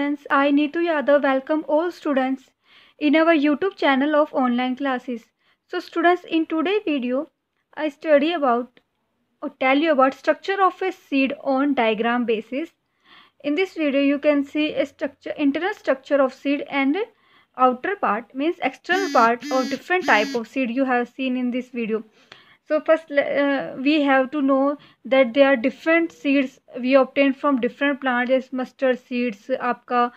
students, I Neetu Yadav welcome all students in our YouTube channel of online classes. So students, in today's video, I study about or tell you about structure of a seed on diagram basis. In this video, you can see a structure, internal structure of seed and outer part means external part of different type of seed you have seen in this video. So first we have to know that there are different seeds we obtain from different plants, as mustard seeds, आपका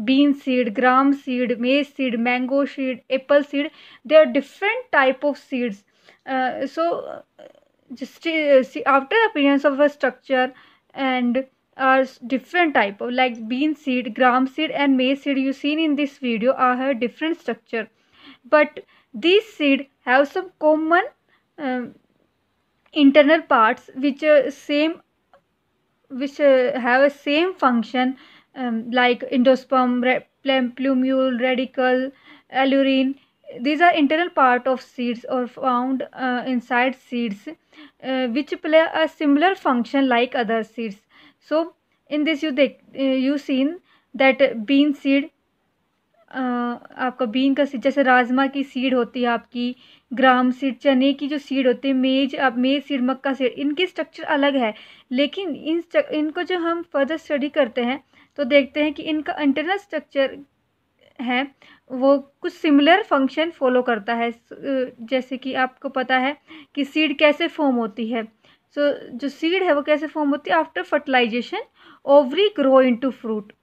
bean seed, gram seed, maize seed, mango seed, apple seed. There are different type of seeds. Just after appearance of a structure and are different type of like bean seed, gram seed and maize seed you seen in this video are have different structure, but these seed have some common internal parts which have a same function, like endosperm, plumule, radicle, allurine. These are internal part of seeds or found inside seeds, which play a similar function like other seeds. So in this you seen that bean seed, आपका been का seed, जैसे राजमा की seed होती है आपकी, ग्राम seed चने की जो सीड होती है, मेज सीड, मक्का सीड, इनकी स्ट्रक्चर अलग है, लेकिन इनको जो हम फर्दर स्टडी करते हैं तो देखते हैं कि इनका इंटरनल स्ट्रक्चर है वो कुछ सिमिलर फंक्शन फॉलो करता है। जैसे कि आपको पता है कि सीड कैसे फॉर्म होती है। जो सीड है वो कैसे फॉर्म होती है, after fertilization ovary grow into fruit.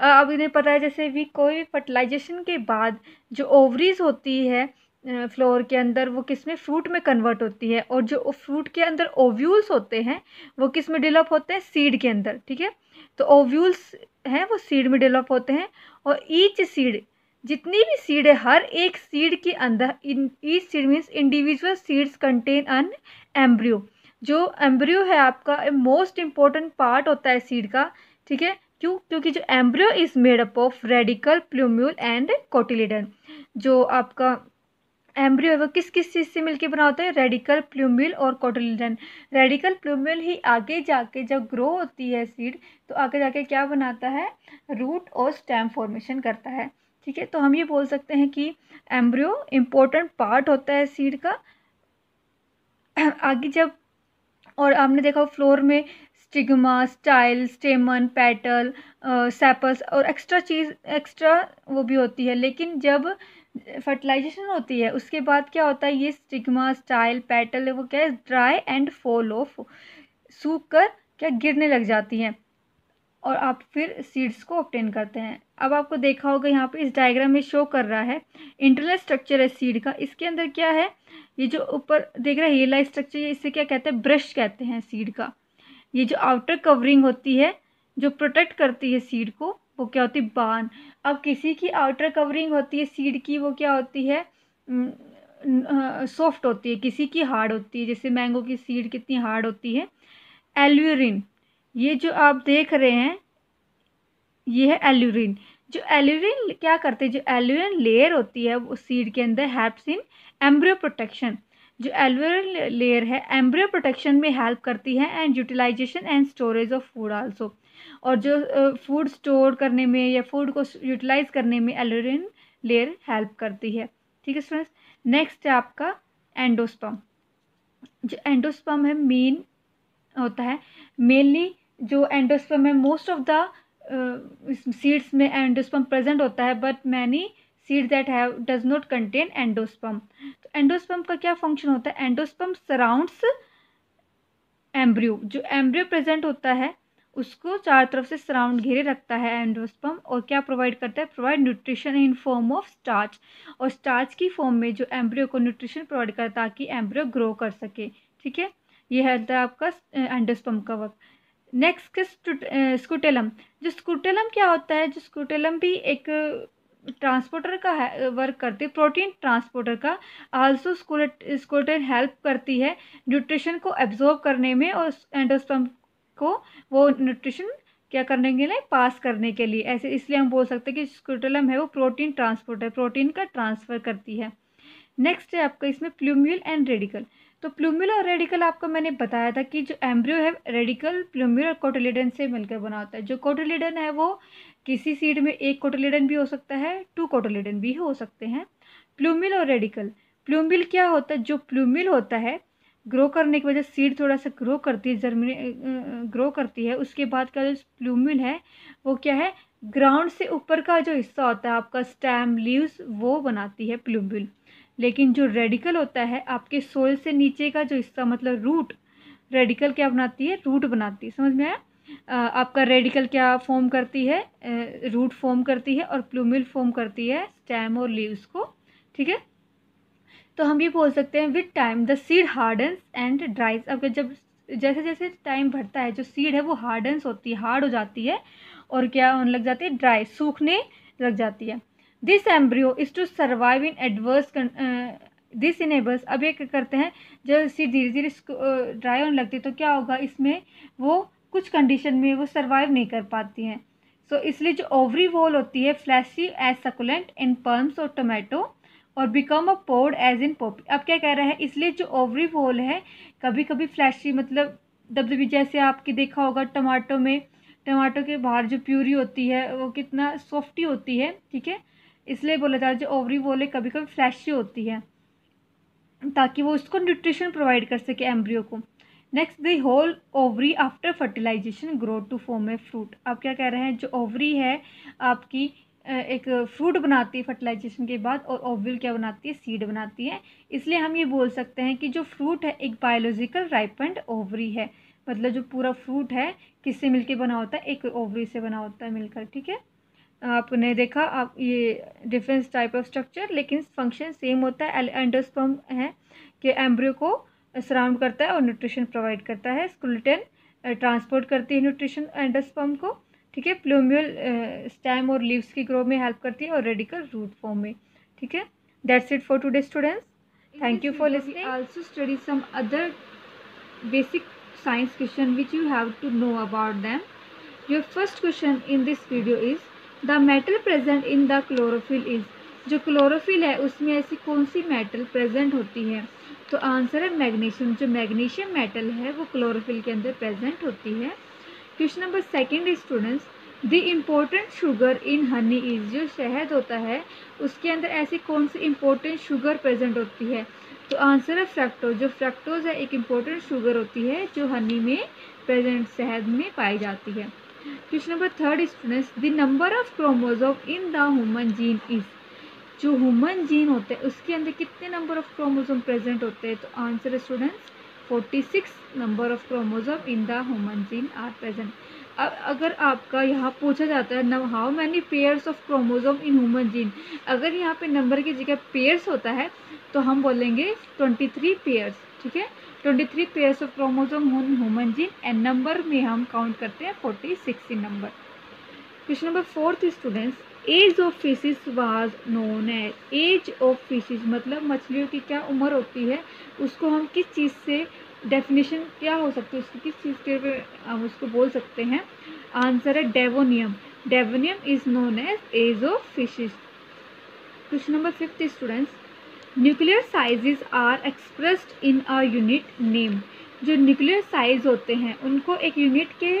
अब इन्हें पता है जैसे भी कोई फर्टिलाइजेशन के बाद जो ओवरीज होती है फ्लोर के अंदर, वो किस में, फ्रूट में कन्वर्ट होती है, और जो फ्रूट के अंदर ओव्यूल्स होते हैं वो किस में डेवलप होते हैं, सीड के अंदर। ठीक है, तो ओव्यूल्स हैं वो सीड में डेवलप होते हैं, और ईच सीड, जितनी भी सीड है, हर एक सीड के अंदर, each seed means individual seeds contain an embryo. जो एम्ब्रियो है आपका मोस्ट इम्पॉर्टेंट पार्ट होता है सीड का। ठीक है, क्यों? क्योंकि जो embryo is made up of radical, plumule and cotyledon. जो आपका एम्ब्रियो है वो किस किस चीज़ से मिलकर बना होता है, रेडिकल, प्लूम्यूल और कोटिलिडन। रेडिकल, प्लूम्यूल ही आगे जाके जब ग्रो होती है सीड, तो आगे जाके क्या बनाता है, रूट और स्टेम फॉर्मेशन करता है। ठीक है, तो हम ये बोल सकते हैं कि एम्ब्रियो इम्पोर्टेंट पार्ट होता है सीड का। आगे जब, और आपने देखा फ्लोर में स्टिग्मा, स्टाइल, स्टेमन, पेटल, सेपल्स और एक्स्ट्रा वो भी होती है। लेकिन जब फर्टिलाइजेशन होती है उसके बाद क्या होता है, ये स्टिग्मा, स्टाइल, पेटल है वो क्या है, ड्राई एंड फॉल ऑफ, सूख कर क्या गिरने लग जाती हैं, और आप फिर सीड्स को ऑब्टेन करते हैं। अब आपको देखा होगा यहाँ पे इस डायग्राम में शो कर रहा है इंटरनल स्ट्रक्चर है सीड का। इसके अंदर क्या है, ये जो ऊपर देख रहे हैं ये लाइट स्ट्रक्चर, इसे क्या कहते हैं, ब्रश कहते हैं सीड का। ये जो आउटर कवरिंग होती है जो प्रोटेक्ट करती है सीड को, वो क्या होती है, बान। अब किसी की आउटर कवरिंग होती है सीड की, वो क्या होती है, सॉफ्ट होती है, किसी की हार्ड होती है। जैसे मैंगो की सीड कितनी हार्ड होती है। एल्यूरिन, ये जो आप देख रहे हैं ये है एल्यूरिन। जो एल्यूरिन क्या करते हैं, जो एल्यूरिन लेयर होती है वो सीड के अंदर हेल्प्स इन एम्ब्रियो प्रोटेक्शन। जो एल्यूरिन लेयर है एम्ब्रियो प्रोटेक्शन में हेल्प करती है, and utilization and storage of food also. और जो फूड स्टोर करने में या फूड को यूटिलाइज करने में एल्यूरिन लेयर हेल्प करती है। ठीक है स्टूडेंट्स, नेक्स्ट है आपका एंडोस्पर्म। जो एंडोस्पर्म है मेन होता है, मेनली जो एंडोस्पर्म है, मोस्ट ऑफ द सीड्स में एंडोस्पर्म प्रेजेंट होता है, but many seeds that have does not contain endosperm. तो एंडोस्पर्म का क्या फंक्शन होता है, एंडोस्पर्म सराउंड्स एम्ब्रियो। जो एम्ब्रियो प्रेजेंट होता है उसको चारों तरफ से सराउंड घेरे रखता है एंडोस्पर्म, और क्या प्रोवाइड करता है, provide nutrition in form of starch, और स्टार्च की फॉर्म में जो एम्ब्रियो को न्यूट्रिशन प्रोवाइड करता है ताकि एम्ब्रियो ग्रो कर सके। ठीक है, ये है आपका एंडोस्पर्म का वर्क। Next scutellum. जो स्कूटेलम क्या होता है, जो स्कूटेलम भी एक ट्रांसपोर्टर का वर्क करती है, प्रोटीन ट्रांसपोर्टर का। आल्सो स्कूटेल हेल्प करती है न्यूट्रिशन को एब्जॉर्ब करने में, और एंडोस्पर्म को वो न्यूट्रिशन क्या करने के लिए, पास करने के लिए। ऐसे इसलिए हम बोल सकते हैं कि स्कूटेलम है वो प्रोटीन ट्रांसपोर्टर, प्रोटीन का ट्रांसफ़र करती है। नेक्स्ट है आपका इसमें प्लूम्यूल एंड रेडिकल। तो प्लूम्यूल और रेडिकल आपको मैंने बताया था कि जो एम्ब्रियो है रेडिकल, प्लूम्यूल और कोटिलिडन से मिलकर बना होता है। जो कोटिलिडन है वो किसी सीड में एक कोटिलिडन भी हो सकता है, 2 कोटिलिडन भी हो सकते हैं। प्लूम्यूल और रेडिकल, प्लूम्यूल क्या होता है, जो प्लूम्यूल होता है ग्रो करने की वजह सीड थोड़ा सा ग्रो करती है, ग्रो करती है, उसके बाद का जो प्लूम्यूल है वो क्या है, ग्राउंड से ऊपर का जो हिस्सा होता है आपका स्टेम, लीव्स, वो बनाती है प्लूम्यूल। लेकिन जो रेडिकल होता है आपके सोल से नीचे का जो हिस्सा मतलब रूट, रेडिकल क्या बनाती है, रूट बनाती है। समझ में आया? आपका रेडिकल क्या फॉर्म करती है, रूट फॉर्म करती है, और प्लूम्यूल फॉर्म करती है स्टेम और लीव्स को। ठीक है, तो हम ये बोल सकते हैं with time the seed hardens and ड्राइज। अब जब जैसे जैसे टाइम बढ़ता है जो सीड है वो हार्डन्स होती है, हार्ड हो जाती है, और क्या होने लग जाती है, ड्राई, सूखने लग जाती है। This embryo is to survive in adverse this enables. अब ये क्या करते हैं, जब सीड धीरे धीरे ड्राई होने लगती है तो क्या होगा, इसमें वो कुछ कंडीशन में वो सर्वाइव नहीं कर पाती हैं। सो इसलिए जो ओवरी वॉल होती है fleshy as succulent in plums और टोमेटो, और become a pod as in poppy. अब क्या कह रहे हैं, इसलिए जो ओवरी वॉल है कभी कभी फ्लैशी मतलब दबदबी, जैसे आपकी देखा होगा टमाटो में, टमाटो के बाहर जो प्यूरी होती है वो कितना सॉफ्टी होती है। ठीक है, इसलिए बोला जाता है जो ओवरी वॉल है कभी कभी फ्लैशी होती है, ताकि वो उसको न्यूट्रिशन प्रोवाइड कर सके एम्ब्रियो को। Next, the whole ovary after fertilisation grow to form a fruit. अब क्या कह रहे हैं, जो ओवरी है आपकी एक फ्रूट बनाती है फर्टिलाइजेशन के बाद, और ओवल क्या बनाती है, सीड बनाती है। इसलिए हम ये बोल सकते हैं कि जो फ्रूट है एक बायोलॉजिकल राइपेंड ओवरी है। मतलब जो पूरा फ्रूट है किससे मिलके बना होता है, एक ओवरी से बना होता है मिलकर। ठीक है, आपने देखा आप ये डिफरेंस टाइप ऑफ स्ट्रक्चर, लेकिन फंक्शन सेम होता है। एंडोस्पर्म है कि एम्ब्रियो को सराउंड करता है और न्यूट्रिशन प्रोवाइड करता है। स्केलेटन ट्रांसपोर्ट करती है न्यूट्रिशन एंडोस्पर्म को। ठीक है, प्लूम्यूल स्टेम और लीव्स की ग्रो में हेल्प करती है, और रेडिकल रूट फॉर्म में। ठीक है, that's it for today students, thank you for listening. Also study some other basic science question which you have to know about them. Your first question in this video is the metal present in the chlorophyll is। जो chlorophyll है उसमें ऐसी कौन सी metal present होती है, तो answer है magnesium. जो मैग्नीशियम मेटल है वो क्लोरोफिल के अंदर प्रेजेंट होती है। Question number second students, the important sugar in honey is. जो शहद होता है उसके अंदर ऐसी कौन सी इम्पोर्टेंट शुगर प्रेजेंट होती है, तो आंसर है फ्रक्टोज। जो फ्रक्टोज है एक इम्पोर्टेंट शुगर होती है जो हनी में प्रेजेंट, शहद में पाई जाती है। Question number third students, the number of chromosome in the human gene is. जो ह्यूमन जीन होते हैं उसके अंदर कितने नंबर ऑफ क्रोमोसोम प्रेजेंट होते हैं, तो आंसर है students 46 number of chromosome in the human gene are present. अब अगर आपका यहाँ पूछा जाता है now how many pairs of chromosome in human gene, अगर यहाँ पे नंबर की जगह पेयर्स होता है तो हम बोलेंगे 23 पेयर्स। ठीक है, 23 pairs of chromosome human gene, and number में हम काउंट करते हैं 46 in number. Question number fourth students, age of fishes was known age. Age of fishes मतलब मछलियों की क्या उम्र होती है, उसको हम किस चीज़ से, डेफिनेशन क्या हो सकती है उसकी, किस चीज़ के हम उसको बोल सकते हैं, आंसर है Devonian. Devonian is known age age of fishes. Question number fifth students, nuclear sizes are expressed in a unit name. जो न्यूक्लियर साइज होते हैं उनको एक यूनिट के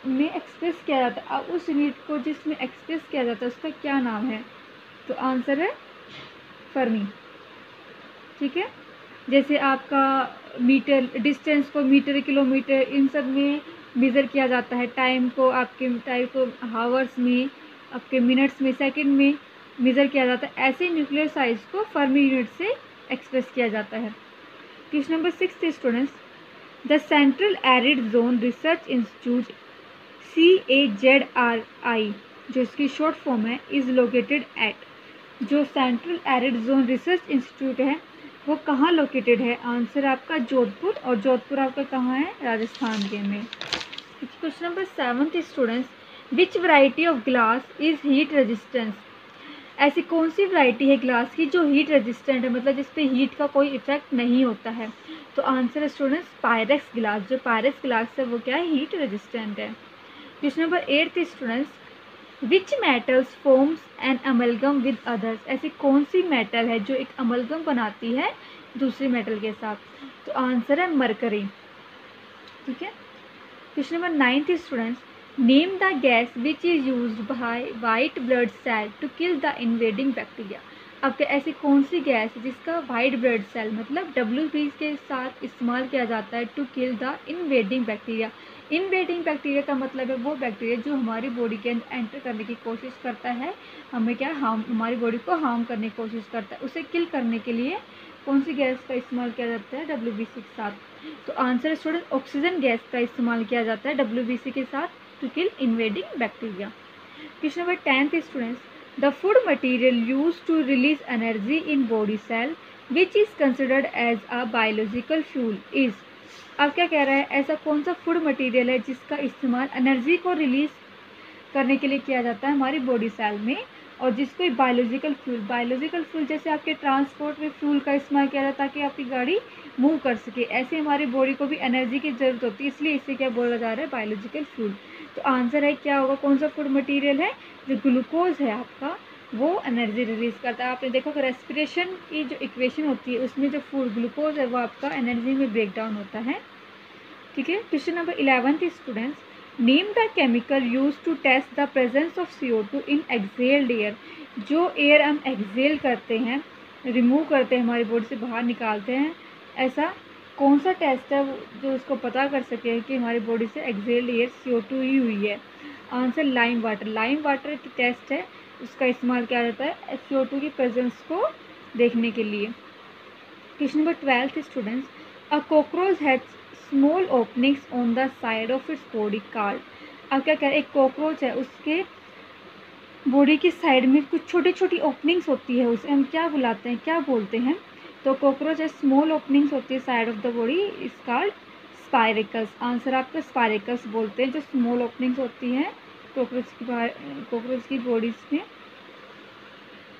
में एक्सप्रेस किया जाता है। अब उस यूनिट को जिसमें एक्सप्रेस किया जाता है उसका क्या नाम है, तो आंसर है फर्मी। ठीक है, जैसे आपका मीटर, डिस्टेंस को मीटर, किलोमीटर, इन सब में मेज़र किया जाता है। टाइम को आपके टाइम को हावर्स में, आपके मिनट्स में, सेकंड में मेज़र किया जाता है। ऐसे न्यूक्लियर साइज को फर्मी यूनिट से एक्सप्रेस किया जाता है। Question number 6 students, the central arid zone research institute CAZRI, जो इसकी शॉर्ट फॉर्म है, इज़ लोकेटेड एट। जो central arid zone research institute है वो कहाँ लोकेटेड है, आंसर आपका जोधपुर, और जोधपुर आपका कहाँ है, राजस्थान के में। Question number 7 students, which variety of glass is heat resistance. ऐसी कौन सी वैरायटी है ग्लास की जो हीट रेजिस्टेंट है, मतलब जिस पे हीट का कोई इफेक्ट नहीं होता है, तो आंसर है स्टूडेंट्स पायरेक्स ग्लास। जो पायरेक्स ग्लास है वो क्या है, हीट रेजिस्टेंट है। Question number 8 students, which metals forms an amalgam with others. ऐसी कौन सी मेटल है जो एक अमलगम बनाती है दूसरी मेटल के साथ, तो आंसर है मरकरी। ठीक है। Question number 9 students, name the gas which is used by white blood cell to kill the invading bacteria. अब ऐसी कौन सी गैस है जिसका वाइट ब्लड सेल मतलब WBC के साथ इस्तेमाल किया जाता है to kill the invading bacteria. Invading bacteria का मतलब है वो बैक्टीरिया जो हमारी बॉडी के अंदर एंटर करने की कोशिश करता है, हमें क्या हमारी बॉडी को हार्म करने की कोशिश करता है। उसे किल करने के लिए कौन सी गैस का इस्तेमाल किया जाता है WBC के साथ? तो आंसर स्टूडेंट ऑक्सीजन गैस का इस्तेमाल किया जाता है WBC के साथ to kill invading bacteria. Question number 10 students, the food material used to release energy in body cell which is considered as a biological fuel is. अब क्या कह रहा है, ऐसा कौन सा फूड मटेरियल है जिसका इस्तेमाल एनर्जी को रिलीज करने के लिए किया जाता है हमारी बॉडी सेल में, और जिसको बायोलॉजिकल फ्यूल जैसे आपके ट्रांसपोर्ट में फ्यूल का इस्तेमाल किया जाता है ताकि आपकी गाड़ी मूव कर सके, ऐसे हमारी बॉडी को भी एनर्जी की ज़रूरत होती है, इसलिए इसे क्या बोला जा रहा है, बायोलॉजिकल फ्यूल। तो आंसर है क्या होगा, कौन सा फूड मटेरियल है, जो ग्लूकोज है आपका वो एनर्जी रिलीज करता है। आपने देखा कि रेस्पिरेशन की जो इक्वेशन होती है उसमें जो फूड ग्लूकोज है वो आपका एनर्जी में ब्रेक डाउन होता है। ठीक है। Question number 11 students, name the chemical use to test the presence of CO2 in exhaled air. जो एयर हम एक्सहेल करते हैं, रिमूव करते हैं, हमारी बॉडी से बाहर निकालते हैं, ऐसा कौन सा टेस्ट है जो उसको पता कर सके कि हमारी बॉडी से एक्सहेल्ड एयर CO2 ही हुई है? आंसर लाइम वाटर की टेस्ट है, उसका इस्तेमाल किया जाता है CO2 की प्रेजेंस को देखने के लिए। Question number 12 students, a cockroach has small openings on the side of its body called. अब क्या कह रहे हैं, एक कॉकरोच है, उसके बॉडी की साइड में कुछ छोटी छोटी ओपनिंग्स होती है, उसे हम क्या बुलाते हैं, क्या बोलते हैं? तो कॉकरोच है, स्मॉल ओपनिंग्स होती है side of the body, is called spiracles. Answer आपका स्पाइरेकल्स बोलते हैं, जो स्मॉल ओपनिंग्स होती हैं कॉकरोच की बॉडीज में।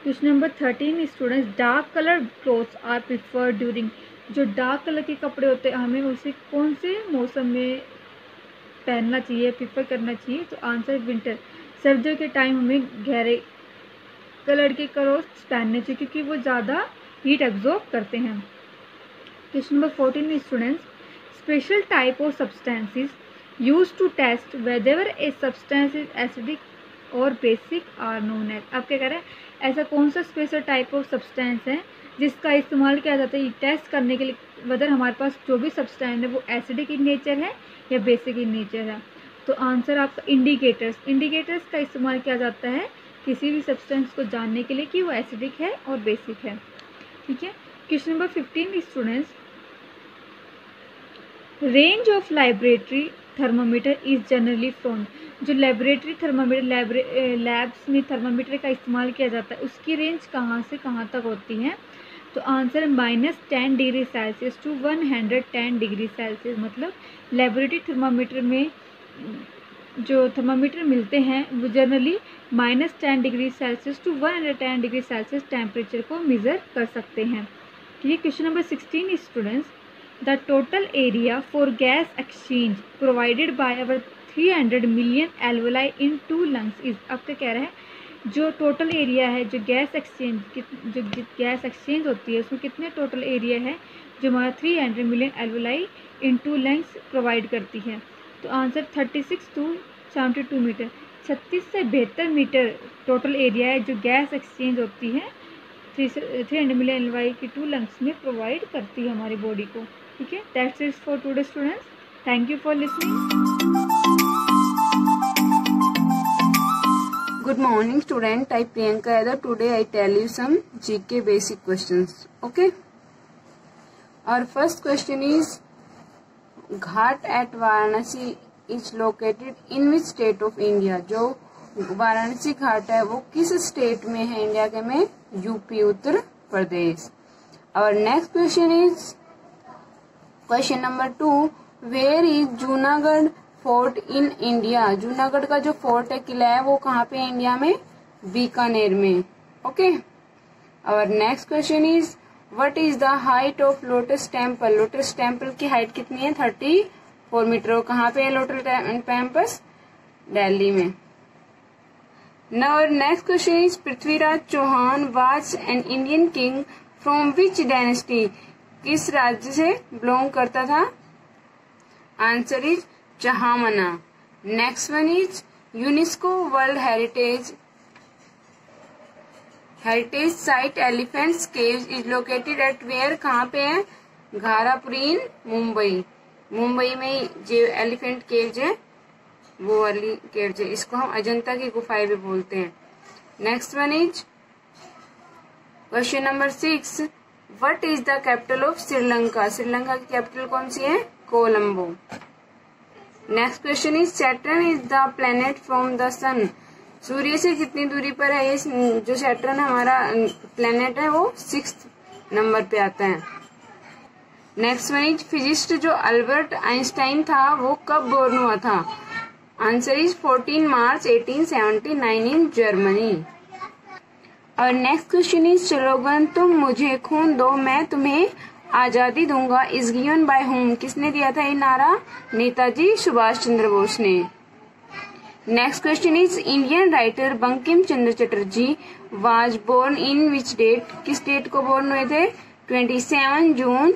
Question number 13 students, dark colour clothes are preferred during. जो डार्क कलर के कपड़े होते हैं हमें उसे कौन से मौसम में पहनना चाहिए, प्रिफर करना चाहिए? तो आंसर विंटर। सर्दियों के टाइम हमें गहरे कलर के क्लोथ्स पहनने चाहिए क्योंकि वो ज़्यादा हीट एब्जॉर्ब करते हैं। Question number 14 students, special type of substances used to test whether a substance is acidic और बेसिक आर नोन एज। आप क्या कह रहे हैं, ऐसा कौन सा स्पेशल टाइप ऑफ सब्सटेंस है जिसका इस्तेमाल किया जाता है ये टेस्ट करने के लिए वेदर हमारे पास जो भी सब्सटेंस है वो एसिडिक इन नेचर है या बेसिक इन नेचर है? तो आंसर आपका इंडिकेटर्स का इस्तेमाल किया जाता है किसी भी सब्सटेंस को जानने के लिए कि वो एसिडिक है और बेसिक है। ठीक है। Question number 15 students, range of laboratory thermometer is generally from. जो लैबोरेटरी थर्मामीटर लैब्स में थर्मामीटर का इस्तेमाल किया जाता है उसकी रेंज कहाँ से कहाँ तक होती है? तो answer -10 degree Celsius to 110 degree Celsius. मतलब लैबोरेटरी थर्मामीटर में जो थर्मामीटर मिलते हैं वो generally -10 degree Celsius to 110 degree Celsius temperature को मेज़र कर सकते हैं। ठीक है। Question number 16 students, the total area for gas exchange provided by our 300 million alveoli in 2 lungs is. अब क्या कह रहे हैं, जो टोटल एरिया है जो गैस एक्सचेंज होती है उसमें कितने टोटल एरिया है जो हमारा 300 million alveoli in 2 lungs provide करती है? तो आंसर 36 to 72 मीटर, 36 से 72 मीटर टोटल एरिया है जो गैस एक्सचेंज होती है 300 मिलियन एल्वोलाई की 2 लंग्स में प्रोवाइड करती है हमारी बॉडी को। ठीक है। That's it for today students, thank you for listening. Good morning student, I Priyanka Yadav. Today I tell you some GK basic questions. Okay. Our first question is, Ghat at Varanasi is located in which state of India? जो वाराणसी घाट है वो किस state में है India के में? UP, Uttar Pradesh. Our next question is question number 2, where is Junagadh fort in India? Junagadh का जो फोर्ट है, किला है, वो कहाँ पे है इंडिया में? बीकानेर में। ओके। और next question is, what is the height of lotus temple? Lotus temple की हाइट कितनी है? 34 मीटर। कहाँ पे है लोटस टेम्पल? दिल्ली में। Now next question is, Prithviraj Chauhan was an Indian king from which dynasty? किस राज्य से बिलोंग करता था? Answer is Chahamana. Next one is UNESCO world heritage site Elephanta cave is located at where, कहाँ पे है? घारापुरीन, मुंबई। मुंबई में जो एलिफेंट केव है वो वाली केव है, इसको हम अजंता की गुफाएं भी बोलते हैं। Next one is question number 6, what is the capital of Sri Lanka? Sri Lanka की कैपिटल कौन सी है? Colombo. Next question is Saturn is the planet from the sun. सूर्य से कितनी दूरी पर है ये जो सैटर्न हमारा प्लेनेट है, वो 6th नंबर पे आता है। नेक्स्ट वन इज फिजिस्ट जो अल्बर्ट आइंस्टाइन था वो कब बोर्न हुआ था? Answer is 14 March 1879 in Germany. और नेक्स्ट क्वेश्चन इज स्लोगन तुम मुझे खून दो मैं तुम्हें आजादी दूंगा इज गिवन बाय हुम। किसने दिया था ये नारा? नेताजी सुभाष चंद्र बोस ने। Next question is Indian writer Bankim Chandra Chatterjee was born in which date? किस डेट को बोर्न हुए थे? 27 जून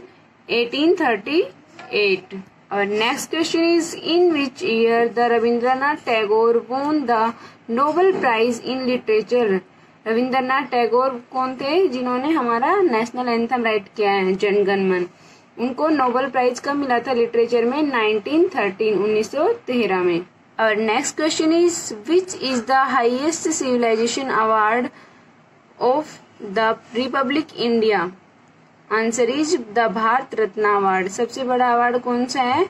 1838। और next question is in which year the Rabindranath Tagore won the Nobel prize in literature? Rabindranath Tagore कौन थे जिन्होंने हमारा नेशनल एंथम राइट किया है, जन गण मन? उनको नोबेल प्राइज कब मिला था लिटरेचर में? 1913 में। और next question is which is the highest civilisation award of the Republic India? Answer is the Bharat Ratna award. सबसे बड़ा अवार्ड कौन सा है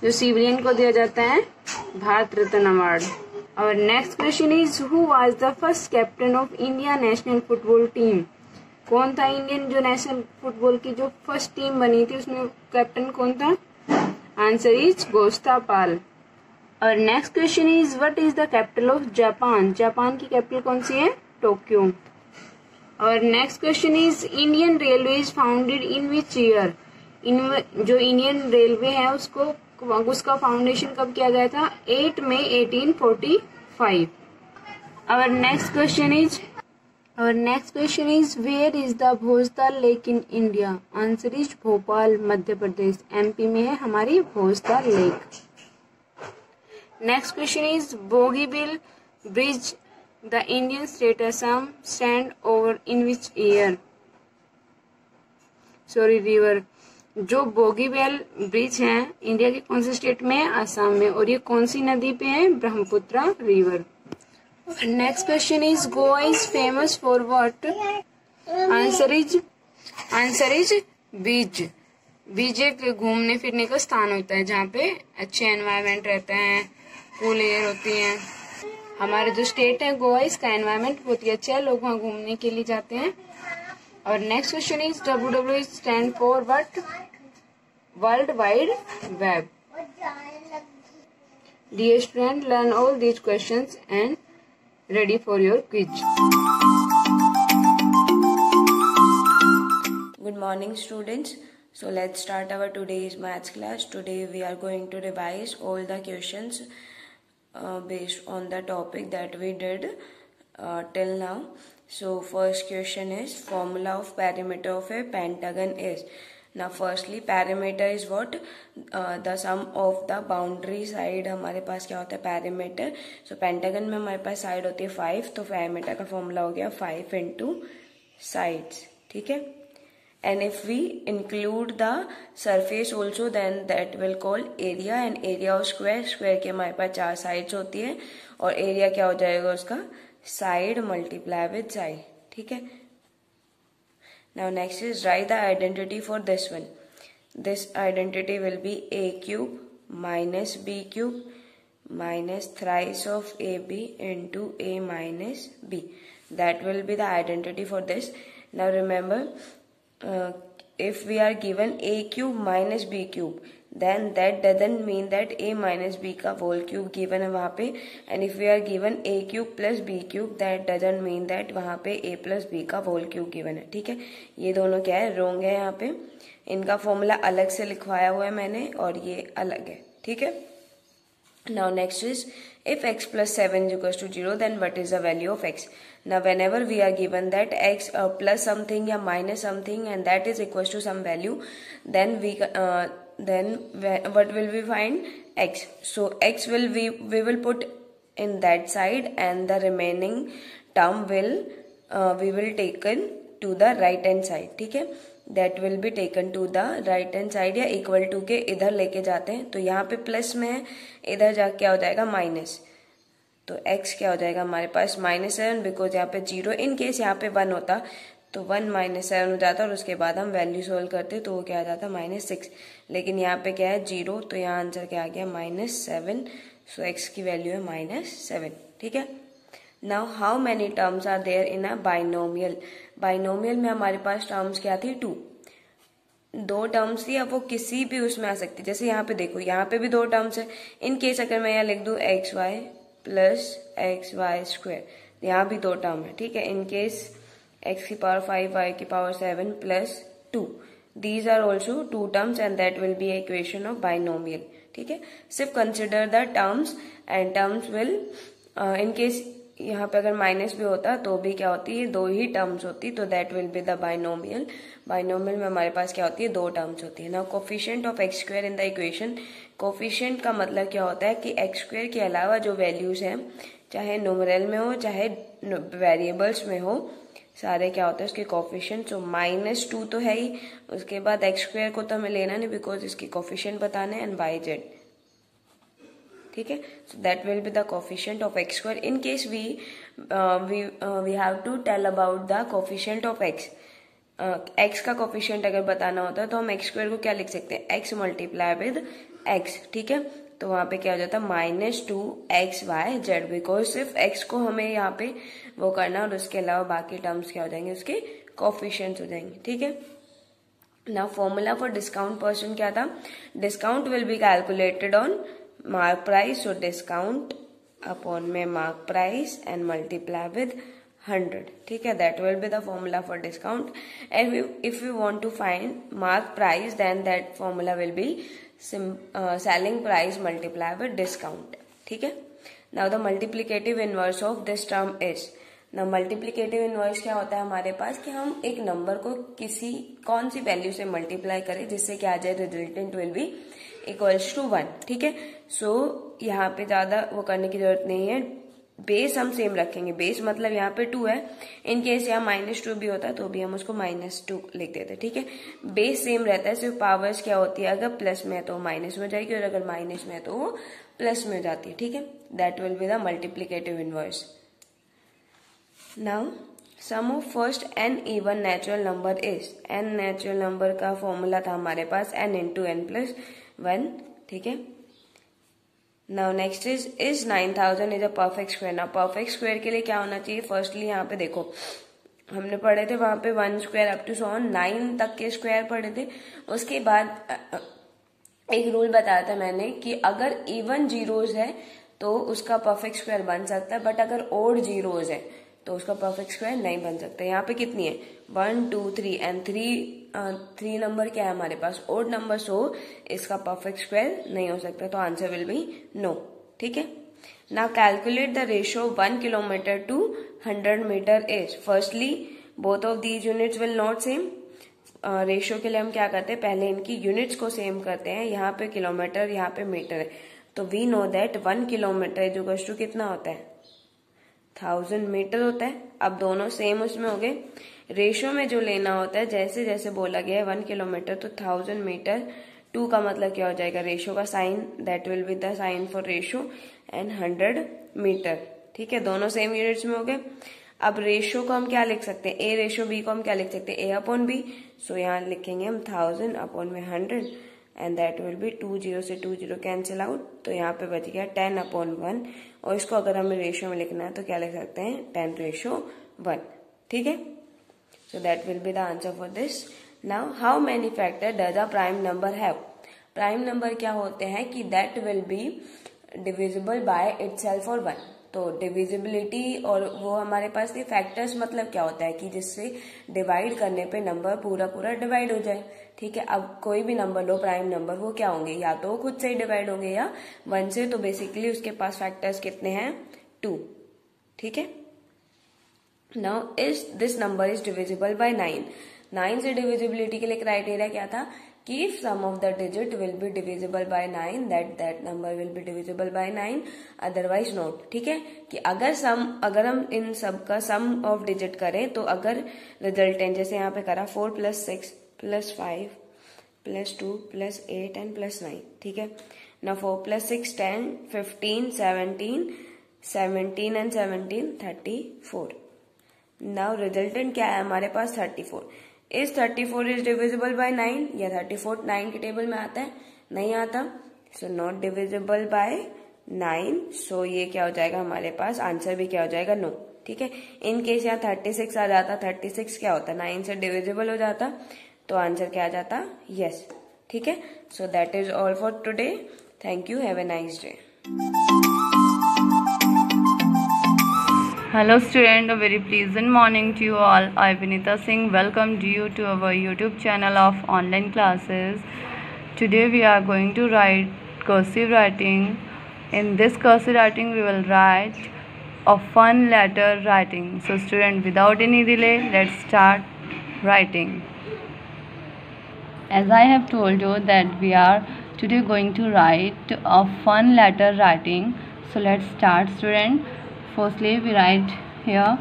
जो सिविलियन को दिया जाता है? भारत रत्न अवार्ड। और next question is who was the first captain of India national football team? कौन था इंडियन जो नेशनल फुटबॉल की जो फर्स्ट टीम बनी थी उसमें कैप्टन कौन था? Answer is Gostha Pal. और next question is what is the capital of Japan? Japan की कैपिटल कौन सी है? टोक्यो। और next question is Indian railway is founded in which year? जो इंडियन रेलवे है उसका फाउंडेशन कब किया गया था? 8 मई 1845। Our next question is where is the Bhojtal lake in India? Answer is Bhopal, Madhya Pradesh. MP में है हमारी Bhojtal lake. Next question is Bogibeel bridge the Indian state Assam stand over in which year? River. जो बोगीबिल ब्रिज है इंडिया के कौन से स्टेट में है? असम में। और ये कौन सी नदी पे है? Brahmaputra river. Next question is Goa is famous for what? Answer is beach. Beach एक घूमने फिरने का स्थान होता है जहाँ पे अच्छे एनवायरनमेंट रहते हैं, कूल एयर होती है। हमारे जो स्टेट है गोवा, इसका एनवायरनमेंट बहुत ही अच्छा है, लोग वहाँ घूमने के लिए जाते हैं। और next question is WWW stand for what? World wide web. Dear student, learn all these questions and ready for your quiz. Good morning students. So let's start our today's maths class. Today we are going to revise all the questions based on the topic that we did till now. So first question is formula of perimeter of a pentagon is. Now firstly perimeter is what? The sum of the boundary side. हमारे पास क्या होता है? perimeter. So pentagon में हमारे पास side होती है 5, तो perimeter का formula हो गया 5 into sides. ठीक है? And if we include the surface also, then that will call area. And area of square, square के हमारे पास 4 sides होती है और area क्या हो जाएगा उसका? Side multiply with side. ठीक है? Now next is write the identity for this one. This identity will be a cube minus b cube minus thrice of ab into a minus b. That will be the identity for this. Now remember, if we are given a cube minus b cube, then that doesn't mean that a minus b का whole cube given है वहाँ पे. And if we are given a cube plus b cube, that doesn't mean that वहाँ पे a plus b का whole cube given है. ठीक है? ये दोनों क्या है? wrong है यहाँ पे. इनका फॉर्मूला अलग से लिखवाया हुआ है मैंने और ये अलग है. ठीक है? Now next is, if x plus 7 is equals to 0, then what is the value of x? Now whenever we are given that x plus something या minus something and that is equals to some value, then what will we find? X. So x will we will put in that side, and the remaining term will we will taken to the right hand side. ठीक है, that will be taken to the right hand side, या equal to के इधर लेके जाते हैं. तो यहाँ पे प्लस में है, इधर जाके क्या हो जाएगा? माइनस. तो x क्या हो जाएगा हमारे पास? -7, बिकॉज यहाँ पे 0. इन केस यहाँ पे 1 होता तो 1 -7 हो जाता, और उसके बाद हम वैल्यू सोल्व करते तो वो क्या आ जाता? -6. लेकिन यहाँ पे क्या है? 0. तो यहाँ आंसर क्या आ गया? -7. सो x की वैल्यू है -7. ठीक है. Now how many terms are there in a binomial? Binomial में हमारे पास टर्म्स क्या थी? 2. 2 टर्म्स थी. अब वो किसी भी उसमें आ सकती. जैसे यहाँ पे देखो, यहाँ पे भी 2 टर्म्स है. इन केस अगर मैं यहाँ लिख दूं xy प्लस xy², यहाँ भी 2 टर्म है. ठीक है. इन केस x की पावर 5 y की power 7 plus 2, these are also 2 terms and that will be equation of binomial. ठीक है. सिर्फ consider the terms, and terms will in case यहाँ पे अगर माइनस भी होता तो भी क्या होती है? 2 ही टर्म्स होती, तो that will be the binomial. Binomial में हमारे पास क्या होती है? 2 टर्म्स होती है. Now coefficient of x square in the equation. Coefficient का मतलब क्या होता है कि x स्क्वायर के अलावा जो वैल्यूज हैं, चाहे न्यूमरल में हो चाहे वेरिएबल्स में हो, सारे क्या होते हैं उसके कोफिशिएंट. सो -2 तो है ही. उसके बाद x स्क्वायर को तो हमें लेना नहीं, बिकॉज इसके कोफिशिएंट बताने, एंड yz. ठीक है. So that will be the coefficient of x square. In case we have to tell about the coefficient of x. x का कोफिशिएंट अगर बताना होता है तो हम x स्क्वायर को क्या लिख सकते हैं? x multiply with x. ठीक है. तो वहां पे क्या हो जाता है? -2xyz, बिकॉज सिर्फ x को हमें यहाँ पे वो करना, और उसके अलावा बाकी टर्म्स क्या हो जाएंगे? उसके कोफिशिएंट्स हो जाएंगे. ठीक है. Now formula for discount percent क्या था? Discount will be calculated on mark price. So discount upon में mark price and multiply with 100. ठीक है. That will be the formula for discount. And if you want to find mark price, then that formula will be selling price multiply with discount. ठीक है. Now the multiplicative inverse of this term is. Now multiplicative inverse क्या होता है हमारे पास? कि हम एक number को कौन सी वैल्यू से मल्टीप्लाई करें जिससे क्या आ जाए? Resultant will be equals to 1. ठीक है. सो यहाँ पे ज्यादा वो करने की जरूरत नहीं है. बेस हम सेम रखेंगे. बेस मतलब यहाँ पे 2 है. इन केस यहाँ -2 भी होता है तो भी हम उसको -2 लिख देते हैं. ठीक है. बेस सेम रहता है, सिर्फ पावर्स क्या होती है? अगर प्लस में है तो माइनस में हो जाएगी, और अगर माइनस में है तो वो प्लस में हो जाती है. ठीक है. That will be the multiplicative inverse. Now sum of first n even natural number is. n natural number का फॉर्मूला था हमारे पास n × n + 1. ठीक है. Now next is 9000 is a perfect square. Now perfect square के लिए क्या होना चाहिए? फर्स्टली यहाँ पे देखो, हमने पढ़े थे वहां पे 1 स्क्वायर अप टू 9 तक के स्क्वायर पढ़े थे. उसके बाद एक रूल बताया था मैंने कि अगर इवन जीरोज है तो उसका परफेक्ट स्क्वायर बन सकता है, बट अगर ओड जीरोज है तो उसका परफेक्ट स्क्वायर नहीं बन सकता. यहाँ पे कितनी है? 1 2 3 एंड 3 नंबर क्या है हमारे पास? Odd number. सो इसका परफेक्ट स्क्वायर नहीं हो सकता, तो आंसर विल बी नो. ठीक है. Now calculate the ratio 1 kilometre to 100 metre is. Firstly both of these units will not same. Ratio के लिए हम क्या करते हैं? पहले इनकी यूनिट्स को सेम करते हैं. यहाँ पे किलोमीटर, यहाँ पे मीटर है, तो we know that 1 kilometre is equal to कितना होता है? 1000 मीटर होता है. अब दोनों सेम उसमें हो गए. रेशियो में जो लेना होता है, जैसे जैसे बोला गया है 1 किलोमीटर तो 1000 मीटर. 2 का मतलब क्या हो जाएगा? रेशियो का sign, that will be the sign for ratio, and 100 metre. ठीक है. दोनों सेम यूनिट्स में हो गए. अब रेशियो को हम क्या लिख सकते हैं? ए रेशियो बी को हम क्या लिख सकते हैं? A/B. सो यहाँ लिखेंगे हम 1000 अपॉन में 100, एंड दैट विल बी 2 0 से 2 0 कैंसिल आउट. तो यहाँ पे बच गया 10/1. और इसको अगर हमें रेशियो में लिखना है तो क्या लिख सकते हैं? 10/1. ठीक है. So that will be the answer for this. Now how many factor does a prime number have? Prime number क्या होते हैं कि that will be divisible by itself और 1. तो डिविजिबिलिटी और वो हमारे पास ये फैक्टर्स मतलब क्या होता है कि जिससे डिवाइड करने पे नंबर पूरा पूरा डिवाइड हो जाए। ठीक है, अब कोई भी नंबर लो प्राइम नंबर, वो क्या होंगे, या तो खुद से ही डिवाइड होंगे या 1 से। तो बेसिकली उसके पास फैक्टर्स कितने हैं, 2। ठीक है, now is this number is divisible by 9। 9 से डिविजिबिलिटी के लिए क्राइटेरिया क्या था कि if sum of the digit will be divisible by 9 that number will be divisible by 9, otherwise not. ठीक है, कि अगर हम इन सब का सम ऑफ डिजिट करें तो अगर रिजल्टेंट जैसे यहाँ पे करा 4 + 6 + 5 + 2 + 8 एंड +9। ठीक है ना, 4 + 6 10 15 17 17 एंड 17 34। नाउ रिजल्टेंट क्या है हमारे पास 34। इज 34 इज डिविजिबल बाय 9, या 34 9 के टेबल में आता है, नहीं आता, सो नॉट डिविजिबल बाय 9। सो ये क्या हो जाएगा हमारे पास, आंसर भी क्या हो जाएगा, नो। ठीक है, इन केस यहाँ 36 आ जाता, 36 क्या होता, 9 से डिविजिबल हो जाता, तो आंसर क्या आ जाता, यस। ठीक है, so that is all for today. Thank you, have a nice day. Hello student, a very pleasant morning to you all. I Vinita Singh welcomed you to our YouTube channel of online classes. Today we are going to write cursive writing. In this cursive writing we will write a fun letter writing. So student, without any delay, let's start writing. As I have told you that we are today going to write a fun letter writing. So let's start student. Firstly we write here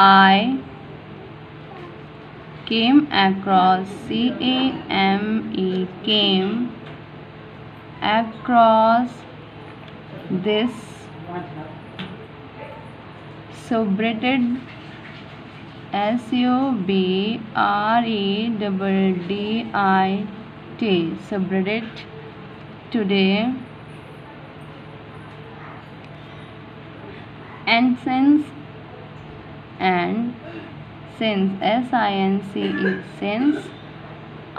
I came across, CAME, came across this subreddit, SUBREDDIT, subreddit today. And since SINCE, since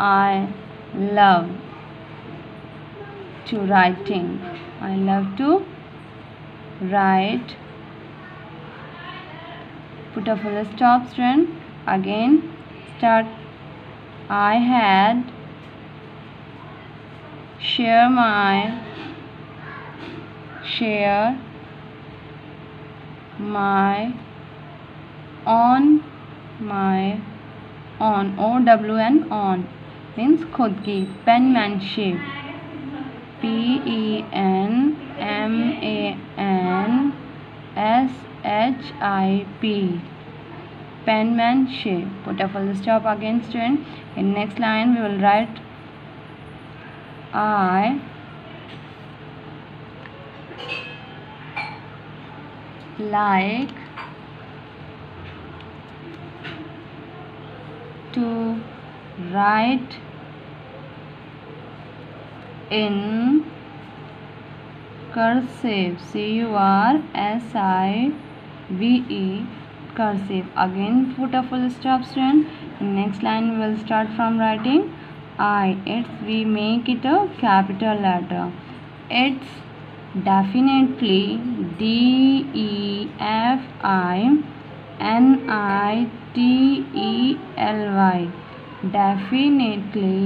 I love to writing, I love to write, put a full stop student, again start, I had share my on OWN on means खुद की, penmanship, PENMANSHIP, penmanship. Put a full stop again student. In next line we will write I like to write in cursive, CURSIVE, cursive. Again put a full stop student. In next line we will start from writing I. We make it a capital letter. It's definitely, DEFINITLY, definitely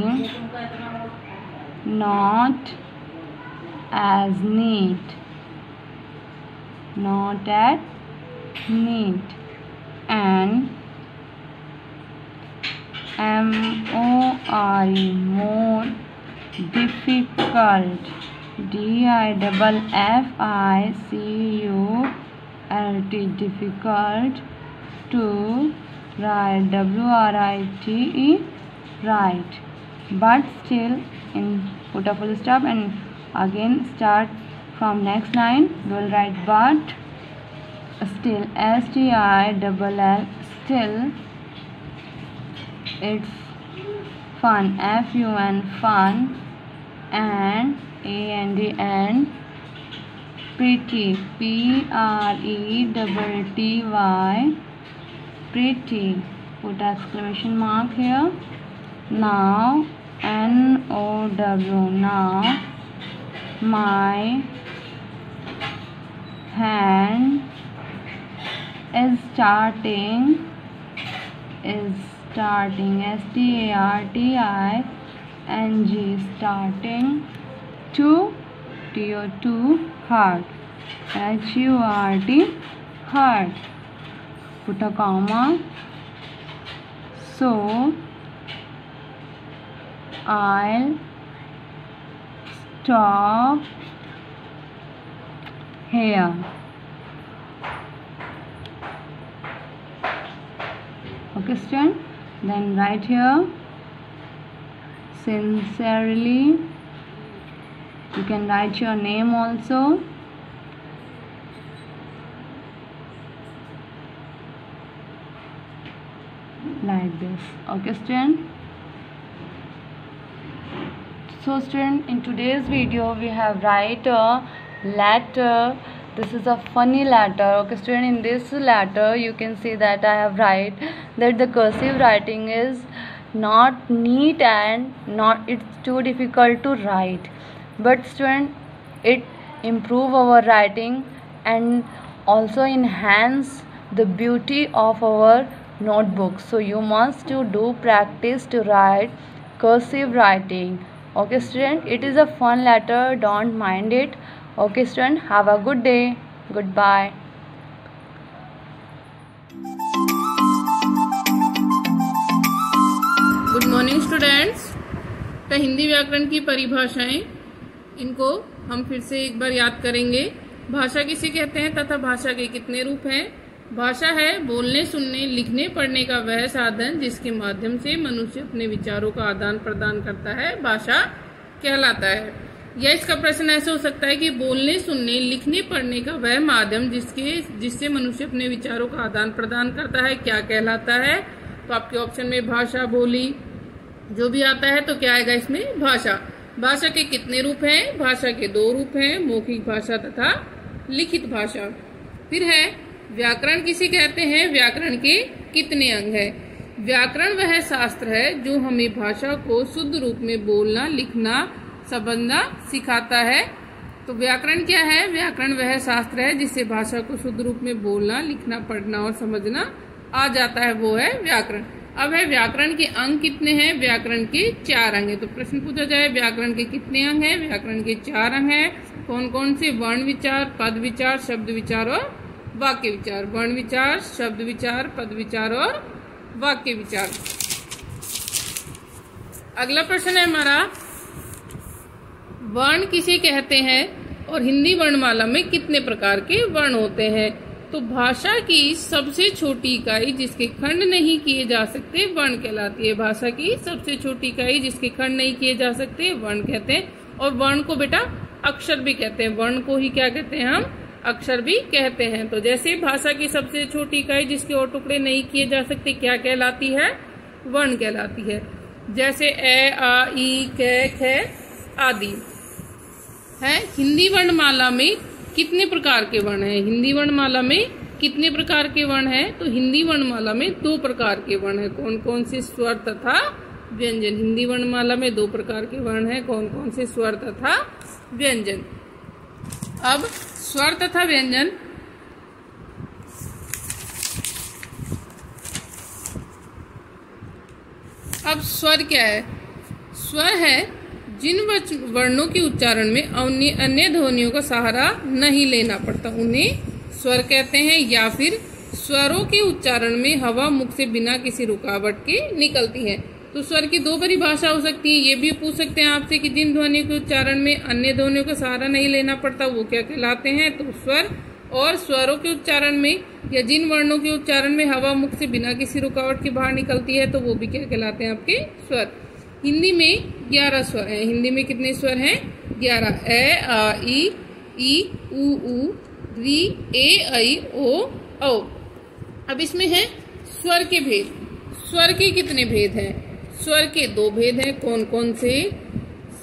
not as neat, not as neat, and MORE, more difficult, DIFFICULT, difficult to write, WRITE, write, but still, in put a full stop and again start from next line. We will write but still, STILL, still, it's fun, FUN, fun, and AND, and pretty, PRETTY, pretty. Put exclamation mark here. Now NOW, now my hand is starting STARTING starting to heart HURT heart. Put a comma. So I'll stop here. Okay, student. Then write here sincerely. You can write your name also. Like this. Okay, student. So student, in today's video we have write a letter. This is a funny letter. Okay student, in this letter you can see that I have write that the cursive writing is not neat and it's too difficult to write, but student, it improve our writing and also enhance the beauty of our notebook. So you must to do practice to write cursive writing. Okay student, it is a fun letter, don't mind it. Okay student, have a good day. Goodbye. Good morning students. तो हिंदी व्याकरण की परिभाषाएं, इनको हम फिर से एक बार याद करेंगे। भाषा किसे कहते हैं तथा भाषा के कितने रूप हैं? भाषा है बोलने, सुनने, लिखने, पढ़ने का वह साधन जिसके माध्यम से मनुष्य अपने विचारों का आदान प्रदान करता है, भाषा कहलाता है। या इसका प्रश्न ऐसे हो सकता है कि बोलने, सुनने, लिखने, पढ़ने का वह माध्यम जिससे मनुष्य अपने विचारों का आदान प्रदान करता है, क्या कहलाता है? तो आपके ऑप्शन में भाषा, बोली जो भी आता है तो क्या आएगा इसमें? भाषा। भाषा के कितने रूप हैं? भाषा के 2 रूप हैं, मौखिक भाषा तथा लिखित भाषा। फिर है व्याकरण किसे कहते हैं? व्याकरण के कितने अंग है? व्याकरण वह शास्त्र है जो हमें भाषा को शुद्ध रूप में बोलना, लिखना, समझना सिखाता है। तो व्याकरण क्या है? व्याकरण वह शास्त्र है जिससे भाषा को शुद्ध रूप में बोलना, लिखना, पढ़ना और समझना आ जाता है, वो है व्याकरण। अब है व्याकरण के अंग कितने हैं? व्याकरण के 4 अंग है। तो प्रश्न पूछा जाए व्याकरण के कितने अंग हैं? व्याकरण के 4 अंग हैं। कौन कौन से? वर्ण विचार, पद विचार, शब्द विचार और वाक्य विचार। वर्ण विचार, शब्द विचार, पद विचार और वाक्य विचार। अगला प्रश्न है हमारा, वर्ण किसे कहते हैं और हिंदी वर्णमाला में कितने प्रकार के वर्ण होते हैं? तो भाषा की सबसे छोटी इकाई जिसके खंड नहीं किए जा सकते वर्ण कहलाती है। भाषा की सबसे छोटी इकाई जिसके खंड नहीं किए जा सकते वर्ण कहते हैं। और वर्ण को बेटा अक्षर भी कहते हैं। वर्ण को ही क्या कहते हैं? हम अक्षर भी कहते हैं। तो जैसे भाषा की सबसे छोटी इकाई जिसके और टुकड़े नहीं किए जा सकते क्या कहलाती है? वर्ण कहलाती है। जैसे ए, आ, ई, क, ख आदि है। हिंदी वर्णमाला में कितने प्रकार के वर्ण हैं? हिंदी वर्णमाला में कितने प्रकार के वर्ण हैं? तो हिंदी वर्णमाला में 2 प्रकार के वर्ण हैं। कौन कौन से? स्वर तथा व्यंजन। हिंदी वर्णमाला में 2 प्रकार के वर्ण हैं। कौन कौन से? स्वर तथा व्यंजन। अब स्वर तथा व्यंजन, अब स्वर क्या है? स्वर है जिन वर्णों के उच्चारण में अन्य ध्वनियों का सहारा नहीं लेना पड़ता उन्हें स्वर कहते हैं। या फिर स्वरों के उच्चारण में हवा मुख से बिना किसी रुकावट के निकलती है। तो स्वर की 2 परिभाषा हो सकती है। ये भी पूछ सकते हैं आपसे कि जिन ध्वनियों के उच्चारण में अन्य ध्वनियों का सहारा नहीं लेना पड़ता वो क्या कहलाते हैं? तो स्वर। और स्वरों के उच्चारण में या जिन वर्णों के उच्चारण में हवा मुख से बिना किसी रुकावट के बाहर निकलती है तो वो भी क्या कहलाते हैं? आपके स्वर। हिंदी में 11 स्वर हैं। हिंदी में कितने स्वर हैं? 11। ए, आ, ई, उ, री, ए, ऐ, ओ, औ। अब इसमें है स्वर के भेद। स्वर के कितने भेद हैं? स्वर के 2 भेद हैं। कौन कौन से?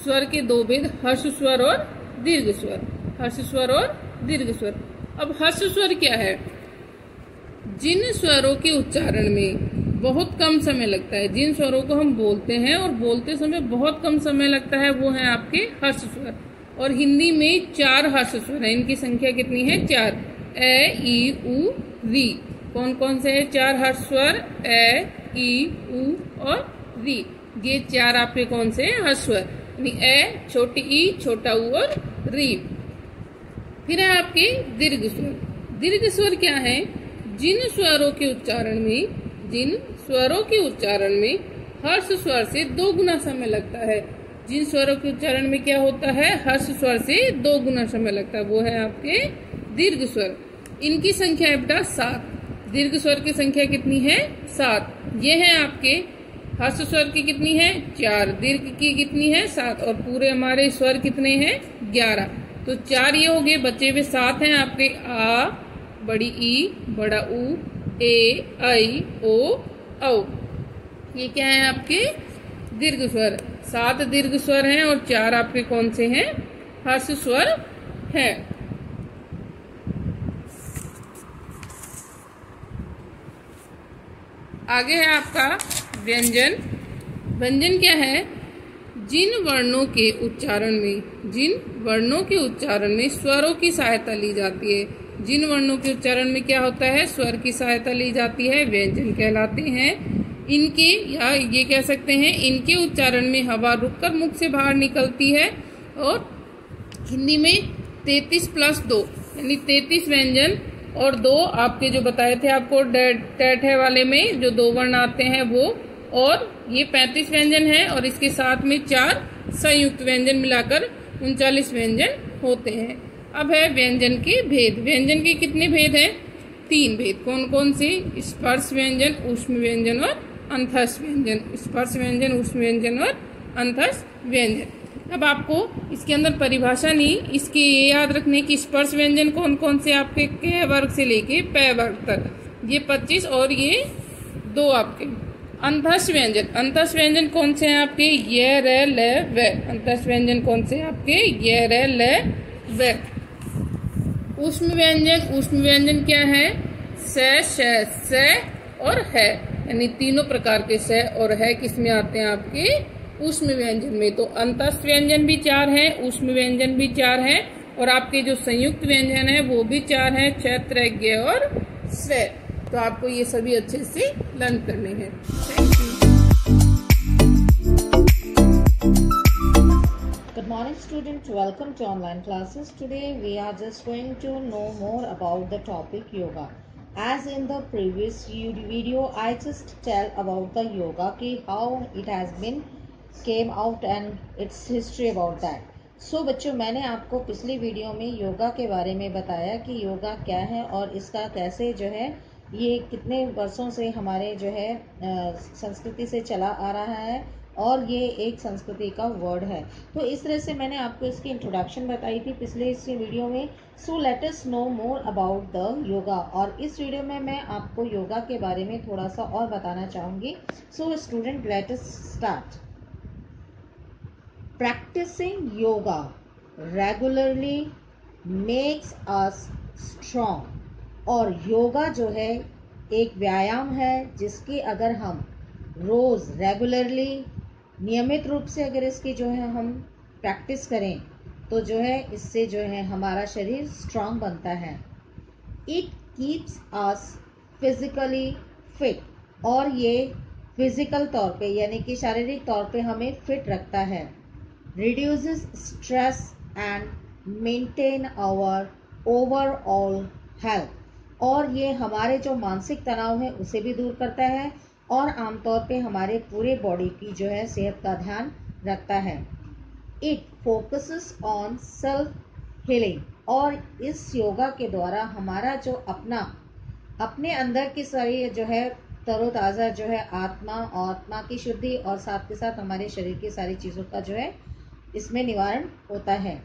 स्वर के 2 भेद, हर्ष स्वर और दीर्घ स्वर। हर्ष स्वर और दीर्घ स्वर। अब हर्ष स्वर क्या है? जिन स्वरों के उच्चारण में बहुत कम समय लगता है, जिन स्वरों को हम बोलते हैं और बोलते समय बहुत कम समय लगता है वो है आपके हर्ष स्वर। और हिंदी में 4 हर्ष स्वर है। इनकी संख्या कितनी है? 4। ए, ई, उ, री। कौन कौन से है 4 हर्ष स्वर? ए, ई, उ और री। ये 4 आपके कौन से हैं? हर्ष स्वर। यानी ए, छोटी ई, छोटा उ और री। फिर है आपके दीर्घ स्वर। दीर्घ स्वर क्या है? जिन स्वरों के उच्चारण में हर्ष स्वर से 2 गुना समय लगता है। जिन स्वरों के उच्चारण में क्या होता है? हर्ष स्वर से 2 गुना समय लगता है, वो है आपके दीर्घ स्वर। इनकी संख्या है बेटा 7। दीर्घ स्वर की संख्या कितनी है? 7। ये है आपके हर्ष स्वर की कितनी है? 4। दीर्घ की कितनी है? 7। और पूरे हमारे स्वर कितने हैं? 11। तो 4 ये हो गए, बचे हुए 7 हैं आपके आ, बड़ी ई, बड़ा उ, ए, आई, ओ, औ। ये क्या है आपके? दीर्घ स्वर। 7 दीर्घ स्वर हैं और 4 आपके कौन से हैं? हर्ष स्वर हैं। आगे है आपका व्यंजन। व्यंजन क्या है? जिन वर्णों के उच्चारण में स्वरों की सहायता ली जाती है। जिन वर्णों के उच्चारण में क्या होता है? स्वर की सहायता ली जाती है, व्यंजन कहलाते हैं। इनके, या ये कह सकते हैं, इनके उच्चारण में हवा रुककर मुख से बाहर निकलती है। और हिंदी में 33 + 2 यानी 33 व्यंजन और 2 आपके जो बताए थे आपको टैठे वाले में जो 2 वर्ण आते हैं वो, और ये 35 व्यंजन है और इसके साथ में 4 संयुक्त व्यंजन मिलाकर 39 व्यंजन होते हैं। अब है व्यंजन के भेद। व्यंजन के कितने भेद हैं? 3 भेद। कौन कौन से? स्पर्श व्यंजन, ऊष्म व्यंजन और अंतस्थ व्यंजन। स्पर्श व्यंजन, ऊष्म व्यंजन और अंतस्थ व्यंजन। अब आपको इसके अंदर परिभाषा नहीं, इसके ये याद रखने की स्पर्श व्यंजन कौन कौन से आपके क वर्ग से लेके पै वर्ग तक, ये 25 और ये 2 आपके। अंतस्थ व्यंजन, अंतस्थ व्यंजन कौन से हैं आपके? ये, रे, ल, व। अंतस्थ व्यंजन कौन से हैं आपके? ये, रे, ल, व। ऊष्म व्यंजन, ऊष्म व्यंजन क्या है? स और है, यानी तीनों प्रकार के स और है किसमें आते हैं आपके? ऊष्म व्यंजन में। तो अंतस्थ व्यंजन भी 4 हैं, ऊष्म व्यंजन भी 4 हैं और आपके जो संयुक्त व्यंजन है वो भी 4 हैं, च, त्र, ज्ञ और स्व। तो आपको ये सभी अच्छे से लर्न करने हैं। Thank you. Good morning students, welcome to online classes. Today we are just going to know more about the topic yoga. As in the previous video, I just tell about the yoga, how it has been came out and its history about that. So बच्चों, मैंने आपको पिछली video में योगा के बारे में बताया कि योगा क्या है और इसका कैसे जो है ये कितने वर्षों से हमारे जो है संस्कृति से चला आ रहा है और ये एक संस्कृति का वर्ड है। तो इस तरह से मैंने आपको इसकी इंट्रोडक्शन बताई थी पिछले इस वीडियो में। So let us know more about the yoga. और इस वीडियो में मैं आपको योगा के बारे में थोड़ा सा और बताना चाहूँगी। So student, let us start. Practicing yoga regularly makes us strong। और योगा जो है एक व्यायाम है जिसकी अगर हम रोज़ रेगुलरली नियमित रूप से अगर इसकी जो है हम प्रैक्टिस करें तो जो है इससे जो है हमारा शरीर स्ट्रांग बनता है। It keeps us physically fit. और ये फिजिकल तौर पे यानी कि शारीरिक तौर पे हमें फिट रखता है। reduces stress and maintain our overall health। और ये हमारे जो मानसिक तनाव है उसे भी दूर करता है और आमतौर पे हमारे पूरे बॉडी की जो है सेहत का ध्यान रखता है। It focuses on self healing. और इस योगा के द्वारा हमारा जो अपने अंदर की सारी जो है तरोताज़ा जो है आत्मा की शुद्धि और साथ के साथ हमारे शरीर की सारी चीज़ों का जो है इसमें निवारण होता है।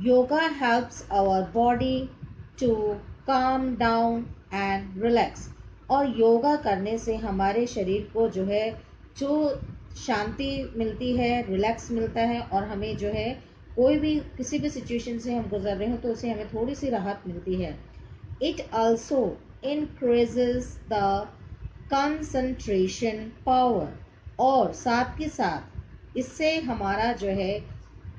Yoga helps our body to calm down and relax. और योगा करने से हमारे शरीर को जो है जो शांति मिलती है, रिलैक्स मिलता है और हमें जो है कोई भी किसी भी सिचुएशन से हम गुजर रहे हो तो उससे हमें थोड़ी सी राहत मिलती है। It also increases the concentration power. और साथ के साथ इससे हमारा जो है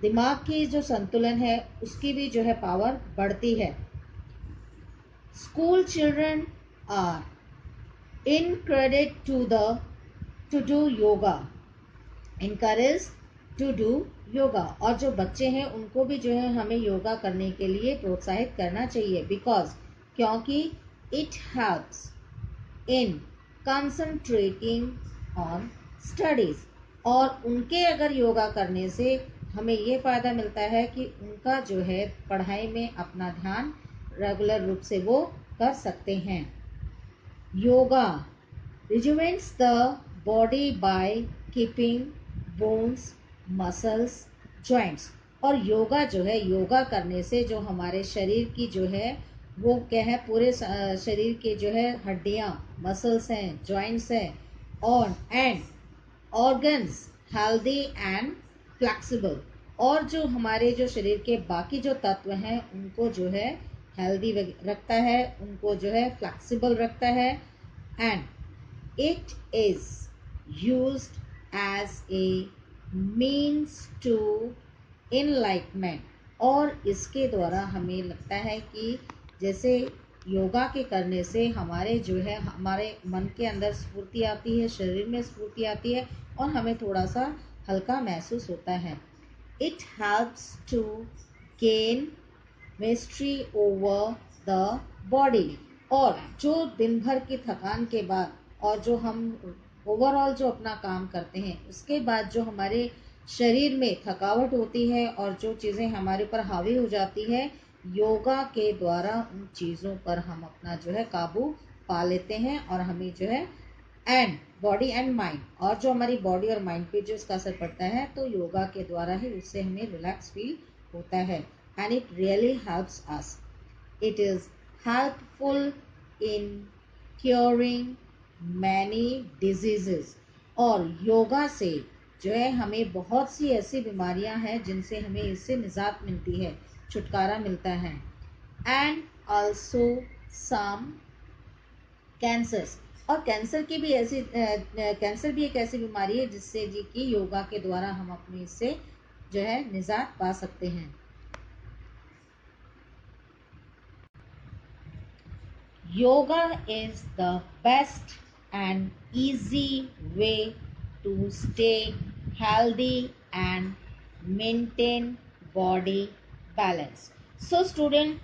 दिमाग की जो संतुलन है उसकी भी जो है पावर बढ़ती है। School children are encouraged to do yoga, encourage to do yoga, और जो बच्चे हैं उनको भी जो है हमें योगा करने के लिए प्रोत्साहित करना चाहिए, बिकॉज क्योंकि it helps in concentrating on studies, और उनके अगर योगा करने से हमें ये फ़ायदा मिलता है कि उनका जो है पढ़ाई में अपना ध्यान रेगुलर रूप से वो कर सकते हैं। Yoga rejuvenates the body by keeping bones, muscles, joints, और योगा जो है, योगा करने से जो हमारे शरीर की जो है वो क्या है, पूरे शरीर के जो है हड्डियाँ, मसल्स हैं, जॉइंट्स हैं, और and organs healthy and flexible, और जो हमारे जो शरीर के बाकी जो तत्व हैं उनको जो है हेल्दी रखता है, उनको जो है फ्लेक्सिबल रखता है, and it is used as a means to enlightenment, और इसके द्वारा हमें लगता है कि जैसे योगा के करने से हमारे जो है हमारे मन के अंदर स्फूर्ति आती है, शरीर में स्फूर्ति आती है, और हमें थोड़ा सा हल्का महसूस होता है। It helps to gain mastery over the body, और जो दिन भर की थकान के बाद और जो हम ओवरऑल जो अपना काम करते हैं उसके बाद जो हमारे शरीर में थकावट होती है और जो चीज़ें हमारे ऊपर हावी हो जाती है, योगा के द्वारा उन चीज़ों पर हम अपना जो है काबू पा लेते हैं, और हमें जो है एंड बॉडी एंड माइंड, और जो हमारी बॉडी और माइंड पे जो इसका असर पड़ता है तो योगा के द्वारा ही उससे हमें रिलैक्स फील होता है, and it really helps us. It is helpful in curing many diseases, और योगा से जो है हमें बहुत सी ऐसी बीमारियां हैं जिनसे हमें इससे निजात मिलती है, छुटकारा मिलता है, एंड आल्सो सम कैंसर्स, और कैंसर की भी ऐसी कैंसर भी एक ऐसी बीमारी है जिससे जी की योगा के द्वारा हम अपने इससे जो है निजात पा सकते हैं। Yoga is the best and easy way to stay healthy and maintain body balance. So student,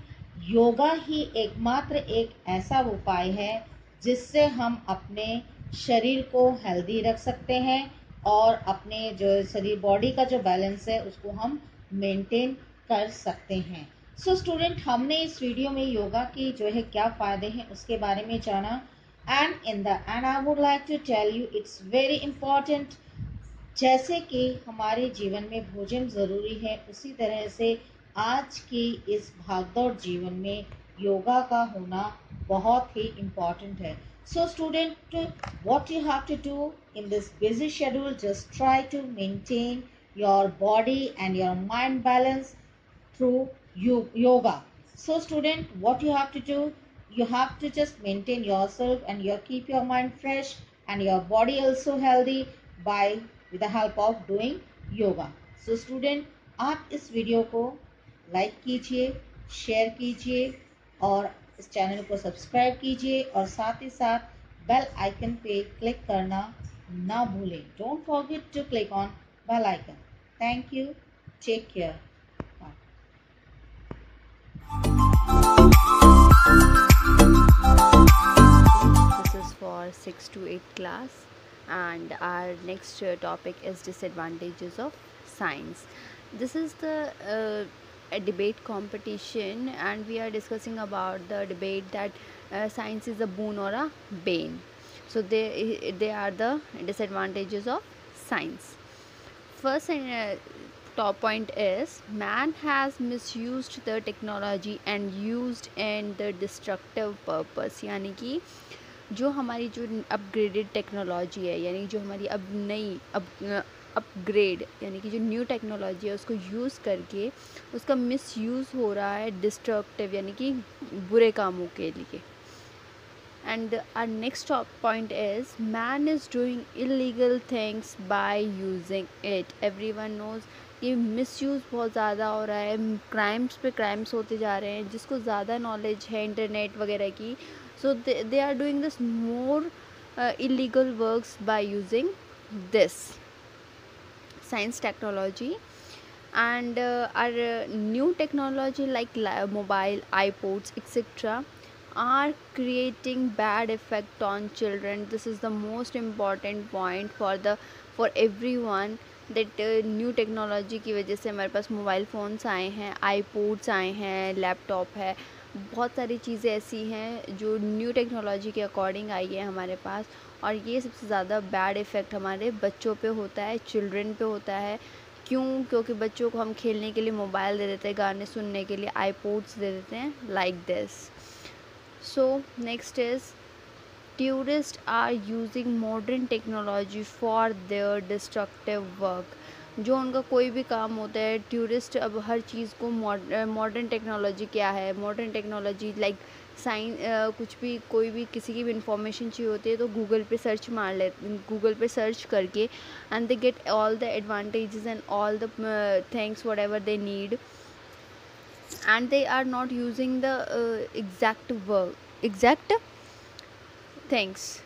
yoga ही एकमात्र एक ऐसा उपाय है जिससे हम अपने शरीर को हेल्दी रख सकते हैं और अपने जो शरीर बॉडी का जो बैलेंस है उसको हम मेंटेन कर सकते हैं। सो स्टूडेंट, हमने इस वीडियो में योगा की जो है क्या फ़ायदे हैं उसके बारे में जाना, and in the end I would like to tell you it's very important. जैसे कि हमारे जीवन में भोजन ज़रूरी है, उसी तरह से आज की इस भागदौड़ जीवन में योगा का होना बहुत ही इम्पॉर्टेंट है। So student, what you have to do in this busy schedule, just try to maintain your body and your mind balance through yoga. So student, what you have to do, you have to just maintain yourself and you keep your mind fresh and your body also healthy by with the help of doing yoga. So student, आप इस video को like कीजिए, share कीजिए और इस channel को subscribe कीजिए और साथ ही साथ बेल आइकन पे क्लिक करना ना भूलें। Don't forget to click on bell icon. Thank you, take care. This is for 6 to 8 class, and our next topic is disadvantages of science. This is the a debate competition, and we are discussing about the debate that science is a boon or a bane. So they are the disadvantages of science. First top point is man has misused the technology and used in the destructive purpose, यानी कि जो हमारी जो upgraded technology है, यानी जो हमारी अब नई अपग्रेड यानी कि जो न्यू टेक्नोलॉजी है उसको यूज़ करके उसका मिसयूज़ हो रहा है डिस्ट्रक्टिव यानी कि बुरे कामों के लिए। And our next top point is man is doing illegal things by using it. Everyone knows ये मिसयूज़ बहुत ज़्यादा हो रहा है, क्राइम्स पे क्राइम्स होते जा रहे हैं। जिसको ज़्यादा नॉलेज है इंटरनेट वगैरह की, so they are doing this more illegal works by using this science technology. And our new technology like mobile, iPods, etc. are creating bad effect on children. This is the most important point for everyone, that new technology की वजह से हमारे पास mobile phones आए हैं, आईपोड्स आए हैं, laptop है, बहुत सारी चीज़ें ऐसी हैं जो न्यू टेक्नोलॉजी के अकॉर्डिंग आई है हमारे पास। और ये सबसे ज़्यादा बैड इफ़ेक्ट हमारे बच्चों पे होता है, चिल्ड्रन पे होता है। क्यों? क्योंकि बच्चों को हम खेलने के लिए मोबाइल दे देते हैं, गाने सुनने के लिए आईपोड्स दे देते हैं, like this. So next is tourist are using modern technology for their destructive work. जो उनका कोई भी काम होता है, टूरिस्ट अब हर चीज़ को मॉडर्न टेक्नोलॉजी क्या है, मॉडर्न टेक्नोलॉजी लाइक कुछ भी, कोई भी किसी की भी इंफॉर्मेशन चाहिए होती है तो गूगल पे सर्च मार लेते, गूगल पे सर्च करके, and they get all the advantages and all the things whatever they need, and they are not using the exact things.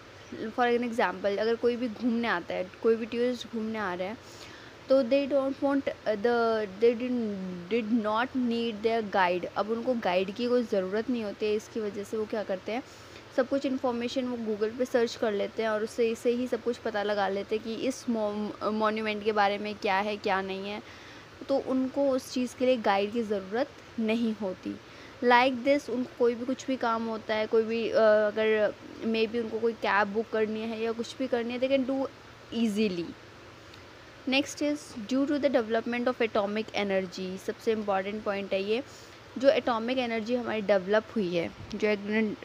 For an example, अगर कोई भी घूमने आता है, कोई भी टूरिस्ट घूमने आ रहा है, तो they did not need their guide. अब उनको गाइड की कोई ज़रूरत नहीं होती है, इसकी वजह से वो क्या करते हैं, सब कुछ इन्फॉर्मेशन वो गूगल पे सर्च कर लेते हैं और उससे इसे ही सब कुछ पता लगा लेते हैं कि इस मॉन्यूमेंट के बारे में क्या है क्या नहीं है। तो उनको उस चीज़ के लिए गाइड की ज़रूरत नहीं होती। लाइक दिस, उनको कोई भी कुछ भी काम होता है, कोई भी अगर मे बी उनको कोई कैब बुक करनी है या कुछ भी करनी है, they can do easily. Next is due to the development of atomic energy. सबसे इम्पॉर्टेंट पॉइंट है ये, जो एटॉमिक एनर्जी हमारी डेवलप हुई है, जो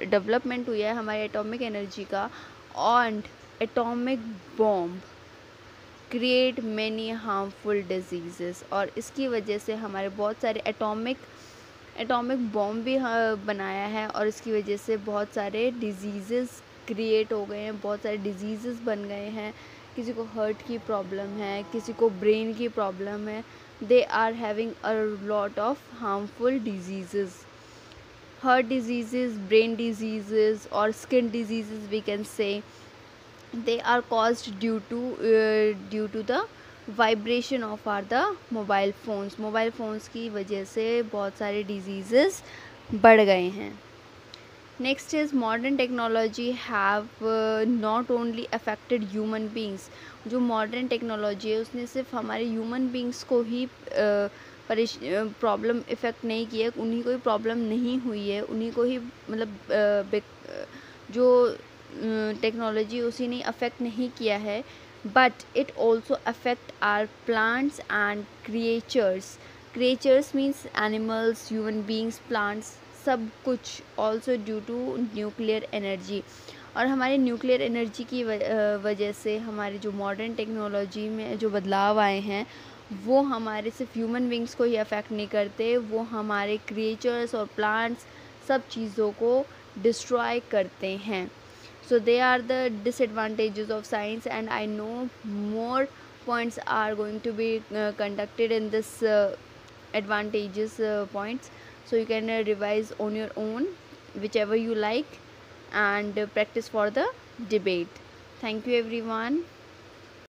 डेवलपमेंट हुई है हमारी एटॉमिक एनर्जी का, और atomic bomb create many harmful diseases. और इसकी वजह से हमारे बहुत सारे एटॉमिक बॉम्ब भी बनाया है और इसकी वजह से बहुत सारे डिजीज़ेस क्रिएट हो गए हैं, बहुत सारे डिजीज़ेस बन गए हैं। किसी को हार्ट की प्रॉब्लम है, किसी को ब्रेन की प्रॉब्लम है, they are having a lot of harmful diseases, heart diseases, brain diseases और skin diseases we can say. They are caused due to the vibration of our the mobile phones की वजह से बहुत सारे diseases बढ़ गए हैं। Next is modern technology have not only affected human beings. जो मॉडर्न टेक्नोलॉजी है उसने सिर्फ हमारे ह्यूमन बींग्स को ही प्रॉब्लम इफ़ेक्ट नहीं किया, उन्हीं को ही प्रॉब्लम नहीं हुई है, उन्हीं को ही मतलब जो टेक्नोलॉजी उसी ने अफेक्ट नहीं किया है, but it also affect our plants and creatures means animals, human beings, plants, सब कुछ also due to nuclear energy. और हमारे न्यूक्लियर एनर्जी की वजह से हमारे जो मॉडर्न टेक्नोलॉजी में जो बदलाव आए हैं वो हमारे सिर्फ ह्यूमन बींग्स को ही अफेक्ट नहीं करते, वो हमारे क्रिएचर्स और प्लांट्स सब चीज़ों को डिस्ट्रॉय करते हैं। So they are the disadvantages of science, and I know more points are going to be conducted in this advantages points, so you can revise on your own whichever you like and practice for the debate. Thank you everyone.